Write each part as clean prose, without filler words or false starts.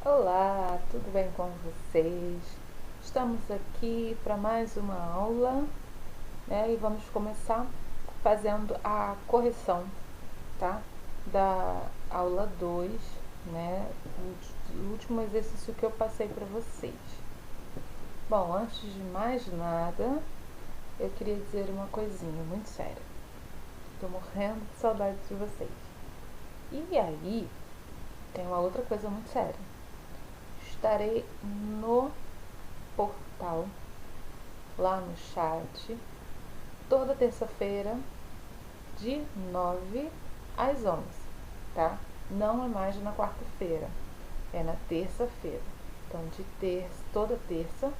Olá, tudo bem com vocês? Estamos aqui para mais uma aula, né? E vamos começar fazendo a correção, tá? Da aula 2, né? O último exercício que eu passei para vocês. Bom, antes de mais nada, eu queria dizer uma coisinha muito séria. Estou morrendo de saudade de vocês. E aí, tem uma outra coisa muito séria. Estarei no portal, lá no chat, toda terça-feira, de 9 às 11, tá? Não é mais na quarta-feira, é na terça-feira. Então, toda terça,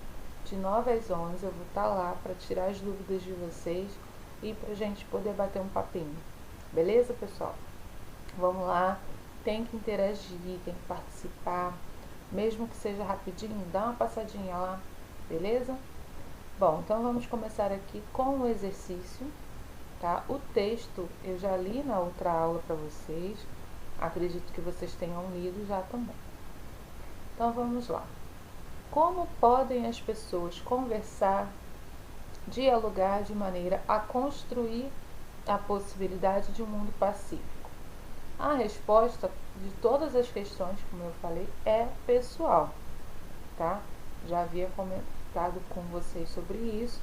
de 9 às 11, eu vou estar lá para tirar as dúvidas de vocês e para a gente poder bater um papinho. Beleza, pessoal? Vamos lá, tem que interagir, tem que participar, mesmo que seja rapidinho, dá uma passadinha lá, beleza? Bom, então vamos começar aqui com o exercício, tá? O texto eu já li na outra aula para vocês, acredito que vocês tenham lido já também. Então vamos lá. Como podem as pessoas conversar, dialogar de maneira a construir a possibilidade de um mundo pacífico? A resposta de todas as questões, como eu falei, é pessoal, tá? Já havia comentado com vocês sobre isso,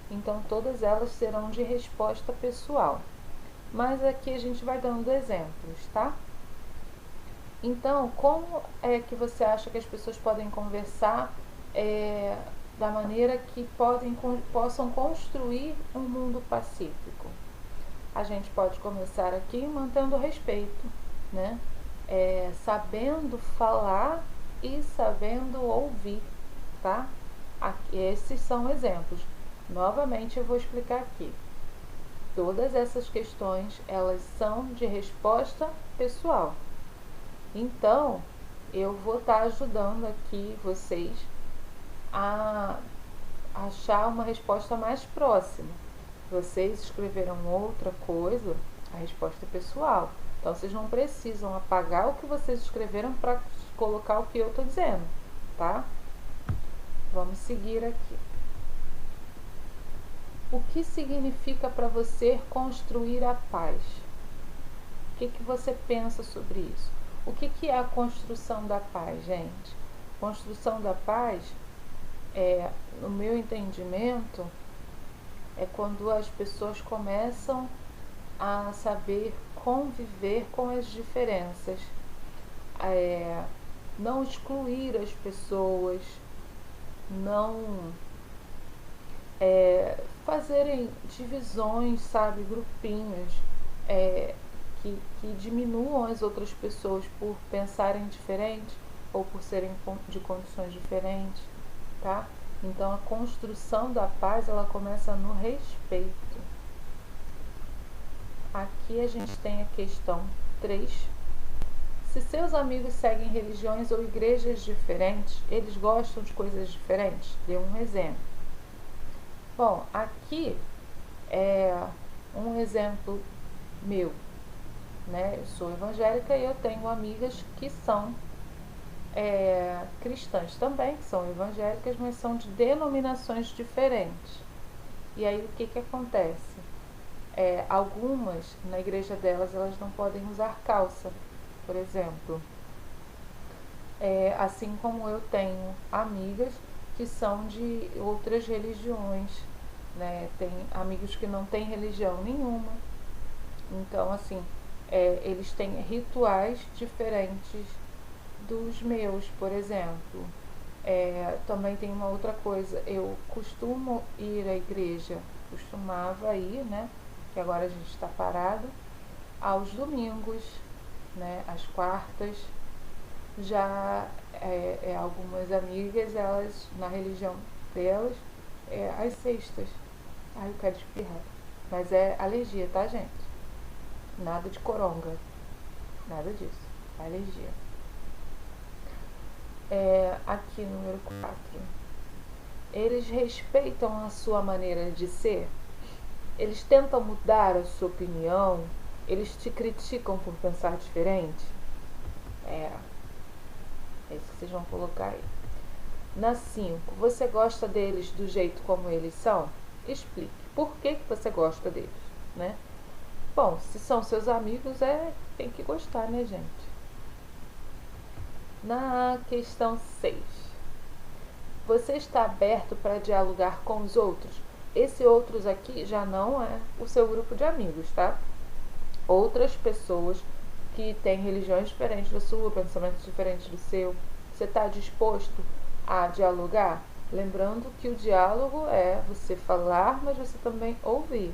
então todas elas serão de resposta pessoal. Mas aqui a gente vai dando exemplos, tá? Então, como é que você acha que as pessoas podem conversar é, da maneira que possam construir um mundo pacífico? A gente pode começar aqui mantendo o respeito, né? Sabendo falar e sabendo ouvir, tá? Esses são exemplos. Novamente eu vou explicar aqui. Todas essas questões, elas são de resposta pessoal. Então, eu vou estar ajudando aqui vocês a achar uma resposta mais próxima. Vocês escreveram outra coisa, a resposta é pessoal. Então, vocês não precisam apagar o que vocês escreveram para colocar o que eu estou dizendo, tá? Vamos seguir aqui. O que significa para você construir a paz? O que você pensa sobre isso? O que é a construção da paz, gente? Construção da paz, no meu entendimento, é quando as pessoas começam a saber conviver com as diferenças, não excluir as pessoas, não fazerem divisões, sabe, grupinhos, que diminuam as outras pessoas por pensarem diferente ou por serem de condições diferentes, tá? Então a construção da paz, ela começa no respeito. Aqui a gente tem a questão 3. Se seus amigos seguem religiões ou igrejas diferentes, eles gostam de coisas diferentes? Dê um exemplo. Bom, aqui é um exemplo meu, né? Eu sou evangélica e eu tenho amigas que são cristãs também, que são evangélicas, mas são de denominações diferentes. E aí o que acontece? Algumas, na igreja delas, elas não podem usar calça, por exemplo. Assim como eu tenho amigas que são de outras religiões, né? Tem amigos que não têm religião nenhuma. Então, assim, eles têm rituais diferentes dos meus, por exemplo. Também tem uma outra coisa, eu costumo ir à igreja, costumava ir, né? Que agora a gente está parado, aos domingos, né? Às quartas. Já algumas amigas, elas, na religião delas, às sextas. Ai, eu quero espirrar. Mas é alergia, tá, gente? Nada de coronga. Nada disso. É alergia. Aqui, número 4. Eles respeitam a sua maneira de ser? Eles tentam mudar a sua opinião? Eles te criticam por pensar diferente? É isso que vocês vão colocar aí. Na 5, você gosta deles do jeito como eles são? Explique. Por que você gosta deles, né? Bom, se são seus amigos, tem que gostar, né, gente? Na questão 6, você está aberto para dialogar com os outros? Esse outros aqui já não é o seu grupo de amigos, tá? Outras pessoas que têm religiões diferentes da sua, pensamentos diferentes do seu. Você está disposto a dialogar? Lembrando que o diálogo é você falar, mas você também ouvir.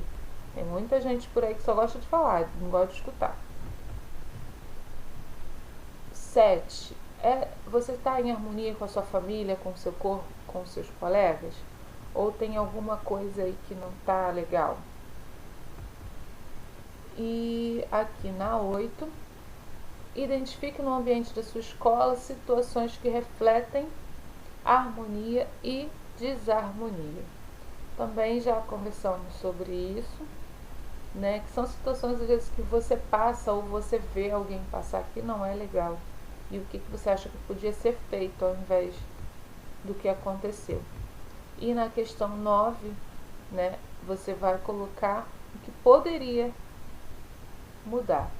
Tem muita gente por aí que só gosta de falar, não gosta de escutar. 7. Você está em harmonia com a sua família, com o seu corpo, com os seus colegas? Ou tem alguma coisa aí que não está legal? E aqui na 8, identifique no ambiente da sua escola situações que refletem harmonia e desarmonia. Também já conversamos sobre isso, né? Que são situações às vezes que você passa ou você vê alguém passar que não é legal. E o que você acha que podia ser feito ao invés do que aconteceu. E na questão 9, né, você vai colocar o que poderia mudar.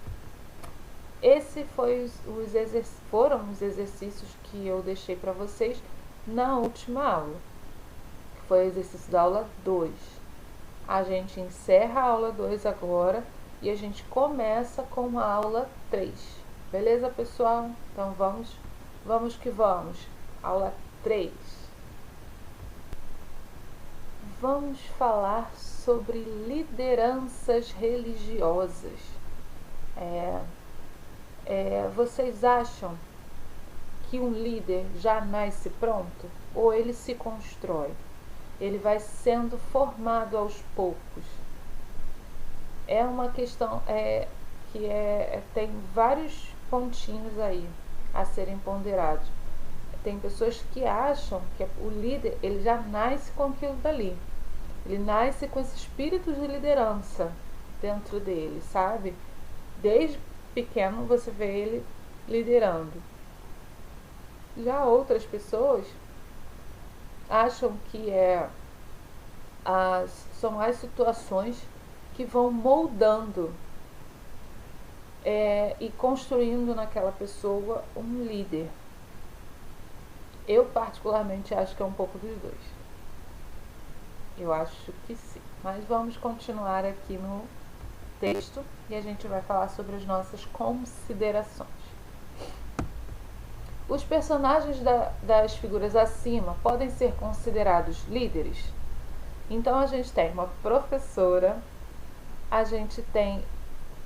Esses foram os exercícios que eu deixei para vocês na última aula, que foi o exercício da aula 2. A gente encerra a aula 2 agora e a gente começa com a aula 3. Beleza, pessoal? Então vamos que vamos. Aula 3. Vamos falar sobre lideranças religiosas. Vocês acham que um líder já nasce pronto? Ou ele se constrói? Ele vai sendo formado aos poucos? É uma questão que tem vários pontinhos aí a serem ponderados. Tem pessoas que acham que o líder ele já nasce com aquilo dali. Ele nasce com esse espírito de liderança dentro dele, sabe? Desde pequeno você vê ele liderando. Já outras pessoas acham que são as situações que vão moldando e construindo naquela pessoa um líder. Eu particularmente acho que é um pouco dos dois. Eu acho que sim. Mas vamos continuar aqui no texto e a gente vai falar sobre as nossas considerações. Os personagens das figuras acima podem ser considerados líderes? Então a gente tem uma professora, a gente tem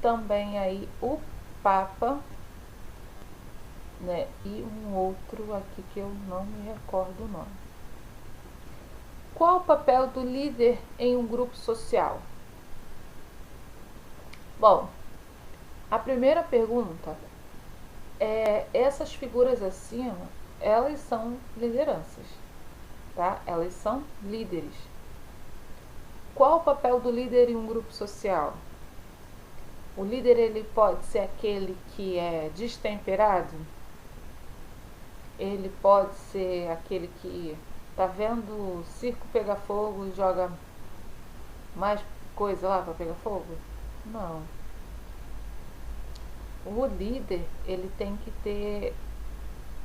também aí o Papa, né? E um outro aqui que eu não me recordo o nome. Qual o papel do líder em um grupo social? Bom, a primeira pergunta essas figuras acima, elas são lideranças, tá? Elas são líderes. Qual o papel do líder em um grupo social? O líder ele pode ser aquele que é destemperado? Ele pode ser aquele que tá vendo o circo pegar fogo e joga mais coisa lá para pegar fogo? Não. O líder, ele tem que ter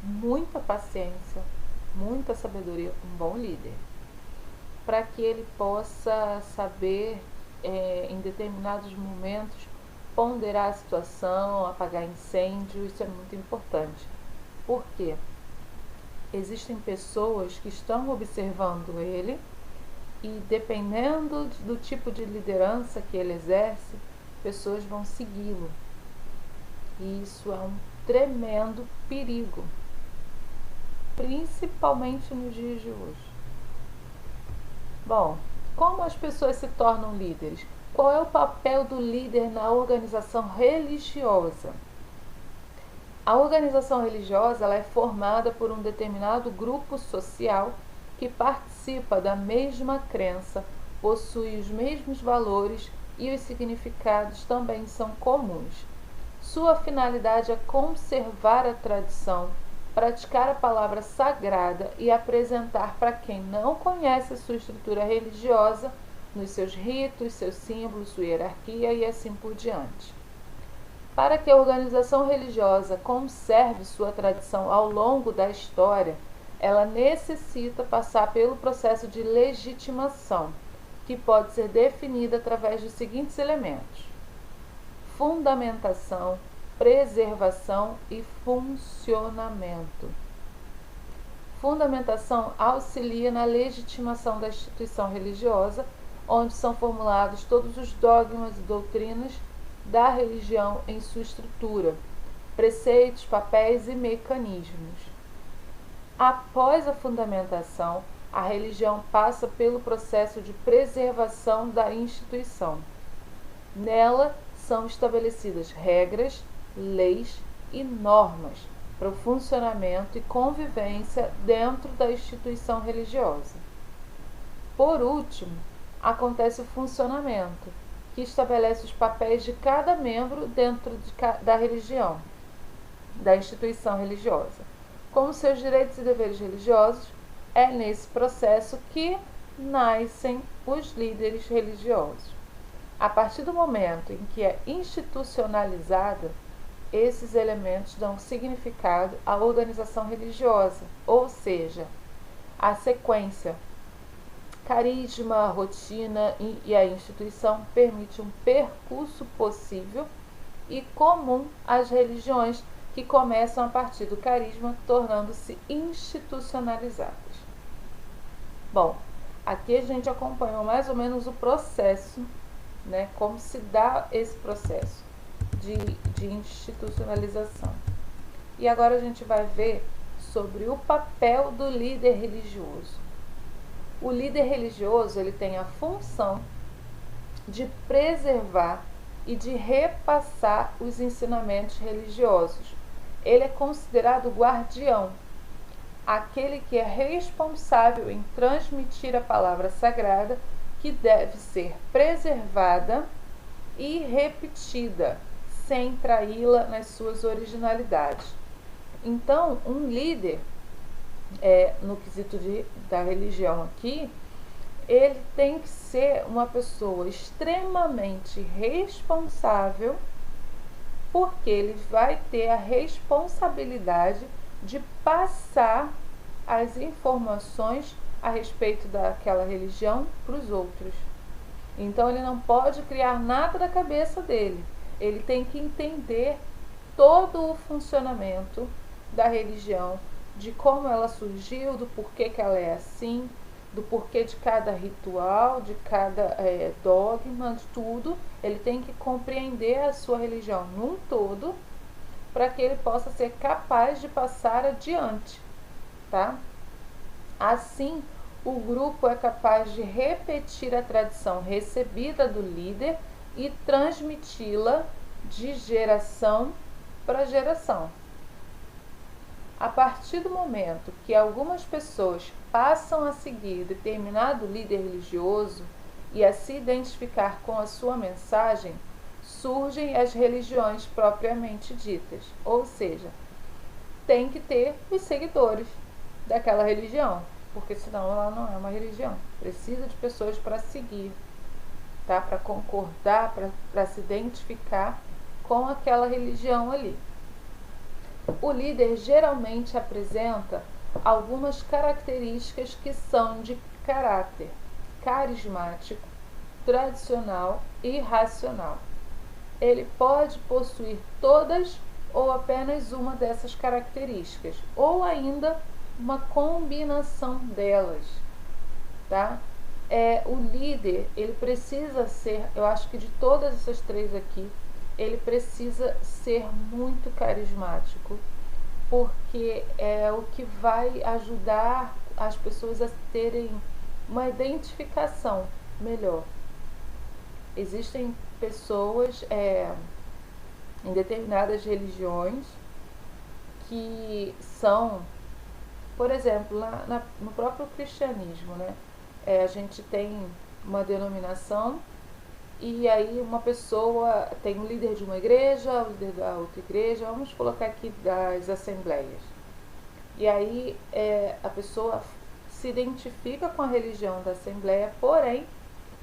muita paciência, muita sabedoria, um bom líder, para que ele possa saber, em determinados momentos, ponderar a situação, apagar incêndio. Isso é muito importante. Por quê? Existem pessoas que estão observando ele e, dependendo do tipo de liderança que ele exerce, pessoas vão segui-lo. E isso é um tremendo perigo, principalmente nos dias de hoje. Bom, como as pessoas se tornam líderes? Qual é o papel do líder na organização religiosa? A organização religiosa ela é formada por um determinado grupo social que participa da mesma crença, possui os mesmos valores e os significados também são comuns. Sua finalidade é conservar a tradição, praticar a palavra sagrada e apresentar para quem não conhece a sua estrutura religiosa, nos seus ritos, seus símbolos, sua hierarquia e assim por diante. Para que a organização religiosa conserve sua tradição ao longo da história, ela necessita passar pelo processo de legitimação, que pode ser definida através dos seguintes elementos: fundamentação, preservação e funcionamento. Fundamentação auxilia na legitimação da instituição religiosa, onde são formulados todos os dogmas e doutrinas da religião em sua estrutura, preceitos, papéis e mecanismos. Após a fundamentação, a religião passa pelo processo de preservação da instituição. Nela são estabelecidas regras, leis e normas para o funcionamento e convivência dentro da instituição religiosa. Por último, acontece o funcionamento, que estabelece os papéis de cada membro dentro da religião, da instituição religiosa. Como seus direitos e deveres religiosos, é nesse processo que nascem os líderes religiosos. A partir do momento em que é institucionalizada, esses elementos dão significado à organização religiosa, ou seja, a sequência, carisma, rotina e a instituição permite um percurso possível e comum às religiões que começam a partir do carisma, tornando-se institucionalizadas. Bom, aqui a gente acompanhou mais ou menos o processo, né, como se dá esse processo de institucionalização. E agora a gente vai ver sobre o papel do líder religioso. O líder religioso, ele tem a função de preservar e de repassar os ensinamentos religiosos. Ele é considerado o guardião, aquele que é responsável em transmitir a palavra sagrada, que deve ser preservada e repetida, sem traí-la nas suas originalidades. Então, um líder, no quesito da religião aqui, ele tem que ser uma pessoa extremamente responsável, porque ele vai ter a responsabilidade de passar as informações a respeito daquela religião para os outros. Então ele não pode criar nada da cabeça dele. Ele tem que entender todo o funcionamento da religião, de como ela surgiu, do porquê que ela é assim, do porquê de cada ritual, de cada dogma, de tudo. Ele tem que compreender a sua religião num todo, para que ele possa ser capaz de passar adiante, tá? Assim, o grupo é capaz de repetir a tradição recebida do líder e transmiti-la de geração para geração. A partir do momento que algumas pessoas passam a seguir determinado líder religioso e a se identificar com a sua mensagem, surgem as religiões propriamente ditas, ou seja, tem que ter os seguidores daquela religião, porque senão ela não é uma religião. Precisa de pessoas para seguir, tá? Para concordar, para se identificar com aquela religião ali. O líder geralmente apresenta algumas características que são de caráter carismático, tradicional e racional. Ele pode possuir todas ou apenas uma dessas características, ou ainda uma combinação delas, tá? O líder, ele precisa ser, eu acho que de todas essas três aqui, ele precisa ser muito carismático, porque é o que vai ajudar as pessoas a terem uma identificação melhor. Existem pessoas em determinadas religiões que são, por exemplo, no próprio cristianismo, né? A gente tem uma denominação e aí uma pessoa tem um líder de uma igreja, o líder da outra igreja, vamos colocar aqui das assembleias. E aí a pessoa se identifica com a religião da Assembleia, porém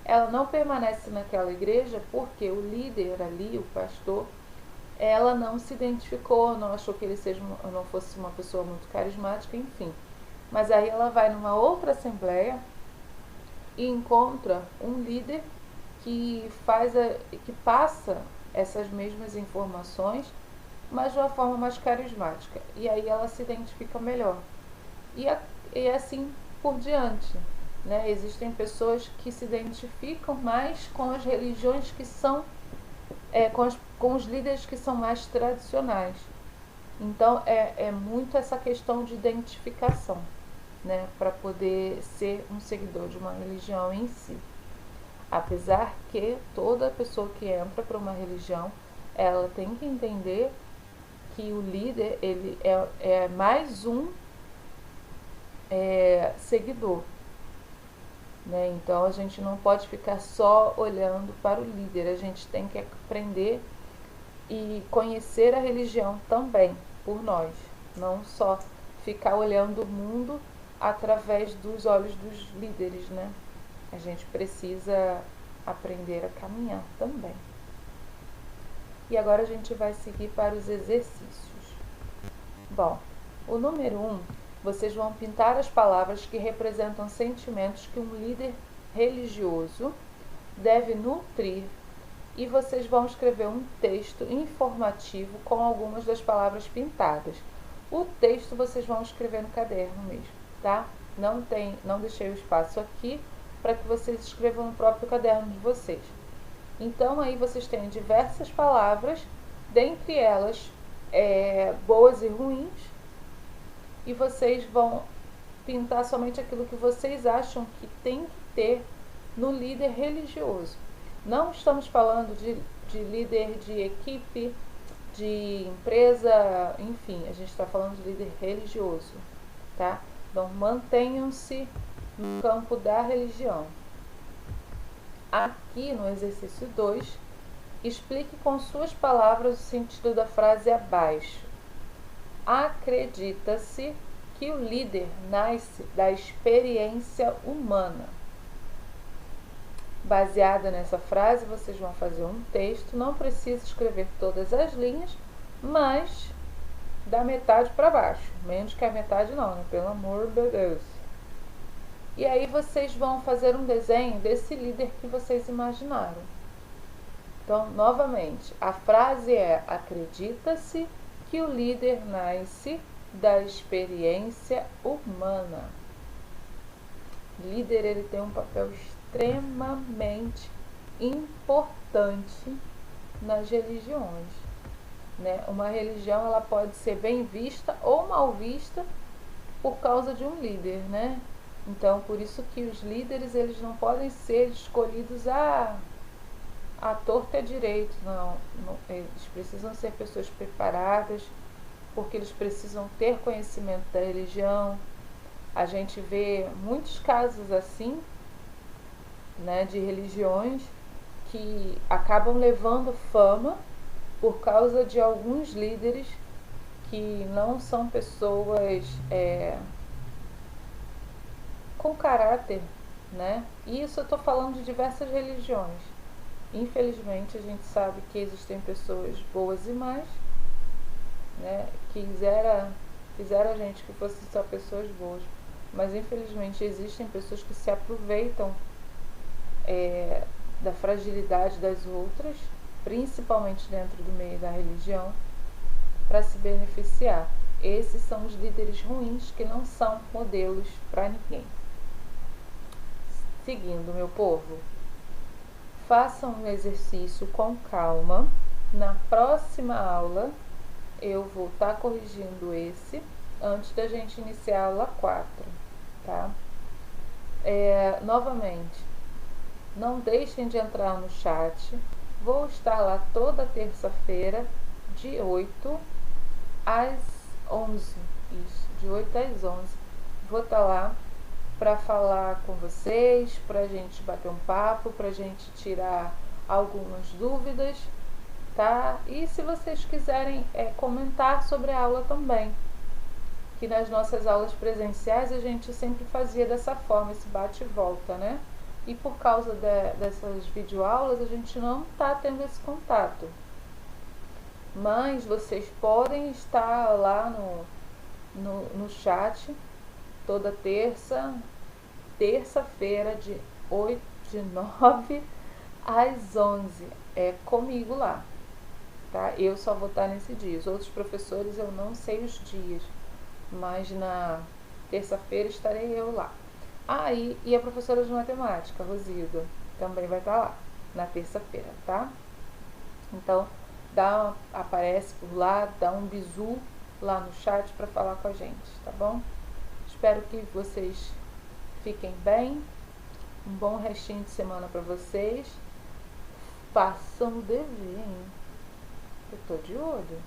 ela não permanece naquela igreja porque o líder ali, o pastor, ela não se identificou, não achou que ele não fosse uma pessoa muito carismática, enfim. Mas aí ela vai numa outra assembleia e encontra um líder que passa essas mesmas informações, mas de uma forma mais carismática. E aí ela se identifica melhor. E assim por diante. Né? Existem pessoas que se identificam mais com as religiões que são, com os líderes que são mais tradicionais. Então é muito essa questão de identificação, né? Para poder ser um seguidor de uma religião em si. Apesar que toda pessoa que entra para uma religião, ela tem que entender que o líder ele é mais um seguidor. Né? Então a gente não pode ficar só olhando para o líder, a gente tem que aprender e conhecer a religião também por nós, não só ficar olhando o mundo através dos olhos dos líderes, né? A gente precisa aprender a caminhar também. E agora a gente vai seguir para os exercícios. Bom, o número 1, vocês vão pintar as palavras que representam sentimentos que um líder religioso deve nutrir e vocês vão escrever um texto informativo com algumas das palavras pintadas. O texto vocês vão escrever no caderno mesmo, tá? Não deixei o espaço aqui para que vocês escrevam no próprio caderno de vocês. Então aí vocês têm diversas palavras, dentre elas boas e ruins, e vocês vão pintar somente aquilo que vocês acham que tem que ter no líder religioso. Não estamos falando de líder de equipe, de empresa, enfim, a gente está falando de líder religioso, tá? Então mantenham-se no campo da religião. Aqui no exercício 2, explique com suas palavras o sentido da frase abaixo. Acredita-se que o líder nasce da experiência humana. Baseada nessa frase, vocês vão fazer um texto. Não precisa escrever todas as linhas, mas da metade para baixo. Menos que a metade não, né? Pelo amor de Deus. E aí vocês vão fazer um desenho desse líder que vocês imaginaram. Então, novamente, a frase é: acredita-se que o líder nasce da experiência humana. O líder ele tem um papel extremamente importante nas religiões. Né? Uma religião ela pode ser bem vista ou mal vista por causa de um líder, né? Então, por isso que os líderes eles não podem ser escolhidos à torta e à direita, não. Eles precisam ser pessoas preparadas, porque eles precisam ter conhecimento da religião. A gente vê muitos casos assim, né, de religiões que acabam levando fama por causa de alguns líderes que não são pessoas com caráter, né? E isso eu estou falando de diversas religiões. Infelizmente a gente sabe que existem pessoas boas e más, né? Quisera a gente que fossem só pessoas boas, mas infelizmente existem pessoas que se aproveitam da fragilidade das outras, principalmente dentro do meio da religião, para se beneficiar. Esses são os líderes ruins que não são modelos para ninguém. Seguindo, meu povo, façam um exercício com calma. Na próxima aula eu vou estar corrigindo esse antes da gente iniciar a aula 4, tá? Novamente, não deixem de entrar no chat. Vou estar lá toda terça-feira de 8 às 11. Isso, de 8 às 11. Vou estar lá para falar com vocês, para a gente bater um papo, para a gente tirar algumas dúvidas, tá? E se vocês quiserem comentar sobre a aula também, que nas nossas aulas presenciais a gente sempre fazia dessa forma, esse bate e volta, né? E por causa dessas videoaulas a gente não está tendo esse contato. Mas vocês podem estar lá no chat toda terça-feira de 9 às 11. É comigo lá, tá? Eu só vou estar nesse dia. Os outros professores eu não sei os dias, mas na terça-feira estarei eu lá. E a professora de matemática, Rosilda, também vai estar lá na terça-feira, tá? Então, aparece por lá, dá um bisu lá no chat para falar com a gente, tá bom? Espero que vocês fiquem bem. Um bom restinho de semana para vocês. Façam o dever, hein? Eu tô de olho.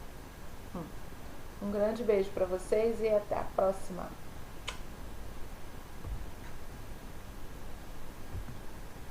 Um grande beijo para vocês e até a próxima.